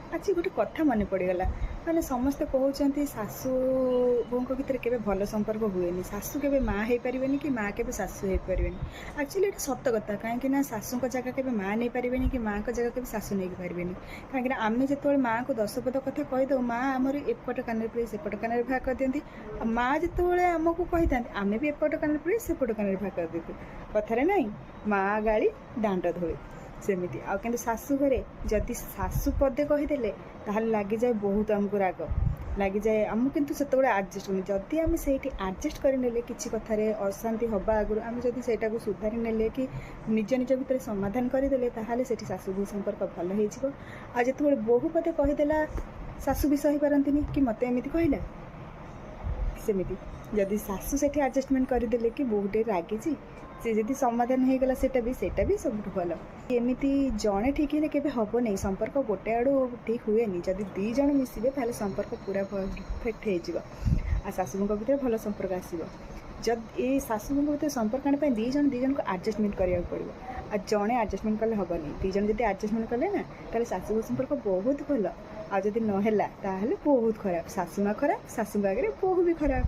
ଆଜି ଗୋଟେ କଥା ମନେ ପଡ଼ିଗଲା, ମାନେ ସମସ୍ତେ କହୁଛନ୍ତି ଶାଶୁ ବୋହୂଙ୍କ ଭିତରେ କେବେ ଭଲ ସମ୍ପର୍କ ହୁଏନି, ଶାଶୁ କେବେ ମାଆ ହେଇପାରିବେନି କି ମାଆ କେବେ ଶାଶୁ ହେଇପାରିବେନି। ଆକ୍ଚୁଆଲି ଏଇଟା ସତ କଥା, କାହିଁକି ନା ଶାଶୁଙ୍କ ଜାଗା କେବେ ମାଆ ନେଇପାରିବେନି କି ମାଆଙ୍କ ଜାଗା କେବେ ଶାଶୁ ନେଇକି ପାରିବେନି। କାହିଁକିନା ଆମେ ଯେତେବେଳେ ମାଆକୁ 10 ପଦ କଥା କହିଦେଉ, ମାଆ ଆମର ଏପଟ କାନରେ ପୁରେଇ ସେପଟ କାନରେ ଭାଗ କରିଦିଅନ୍ତି। ଆଉ ମାଆ ଯେତେବେଳେ ଆମକୁ କହିଥାନ୍ତି, ଆମେ ବି ଏପଟ କାନରେ ପୁରେଇ ସେପଟ କାନରେ ଭାଗ କରିଦିଅନ୍ତୁ। କଥାରେ ନାହିଁ, ମାଆ ଗାଳି ଦାଣ୍ଡ ଧୋଇ। ସେମିତି ଆଉ କିନ୍ତୁ ଶାଶୁ ଘରେ ଯଦି ଶାଶୁ ପଦେ କହିଦେଲେ ତାହେଲେ ଲାଗିଯାଏ ବହୁତ ଆମକୁ ରାଗ ଲାଗିଯାଏ ଆମକୁ, କିନ୍ତୁ ସେତେବେଳେ ଆଡ଼ଜଷ୍ଟ କରୁନି। ଯଦି ଆମେ ସେଇଠି ଆଡ଼ଜଷ୍ଟ କରିନେଲେ, କିଛି କଥାରେ ଅଶାନ୍ତି ହେବା ଆଗରୁ ଆମେ ଯଦି ସେଇଟାକୁ ସୁଧାରି ନେଲେ କି ନିଜ ନିଜ ଭିତରେ ସମାଧାନ କରିଦେଲେ, ତାହେଲେ ସେଠି ଶାଶୁ ବୋହୂ ସମ୍ପର୍କ ଭଲ ହେଇଯିବ। ଆଉ ଯେତେବେଳେ ବୋହୂ ପଦେ କହିଦେଲା, ଶାଶୁ ବି ସହିପାରନ୍ତିନି କି ମୋତେ ଏମିତି କହିଲା, ସେମିତି ଯଦି ଶାଶୁ ସେଠି ଆଡ଼ଜଷ୍ଟମେଣ୍ଟ କରିଦେଲେ କି ବୋହୂଟେ ରାଗିଛି, ସେ ଯଦି ସମାଧାନ ହେଇଗଲା, ସେଇଟା ବି ସବୁଠୁ ଭଲ। ଏମିତି ଜଣେ ଠିକ୍ ହେଲେ କେବେ ହେବନି, ସମ୍ପର୍କ ଗୋଟେ ଆଡ଼ୁ ଠିକ୍ ହୁଏନି। ଯଦି 2 ଜଣ ମିଶିବେ ତାହେଲେ ସମ୍ପର୍କ ପୁରା ପରଫେକ୍ଟ ହେଇଯିବ ଆଉ ଶାଶୁଙ୍କ ଭିତରେ ଭଲ ସମ୍ପର୍କ ଆସିବ। ଯଦି ଏଇ ଶାଶୁଙ୍କ ଭିତରେ ସମ୍ପର୍କ ଆଣିବା ପାଇଁ 2 ଜଣକୁ ଆଡ଼ଜଷ୍ଟମେଣ୍ଟ କରିବାକୁ ପଡ଼ିବ। ଆଉ ଜଣେ ଆଡ଼ଜଷ୍ଟମେଣ୍ଟ କଲେ ହେବନି, 2 ଜଣ ଯଦି ଆଡ଼ଜଷ୍ଟମେଣ୍ଟ କଲେ ନା, ତାହେଲେ ଶାଶୁ ସମ୍ପର୍କ ବହୁତ ଭଲ। ଆଉ ଯଦି ନହେଲା ତାହେଲେ ବହୁତ ଖରାପ। ଶାଶୁ ମା ଖରାପ, ଶାଶୁଙ୍କ ଆଗରେ ବୋହୂ ବି ଖରାପ।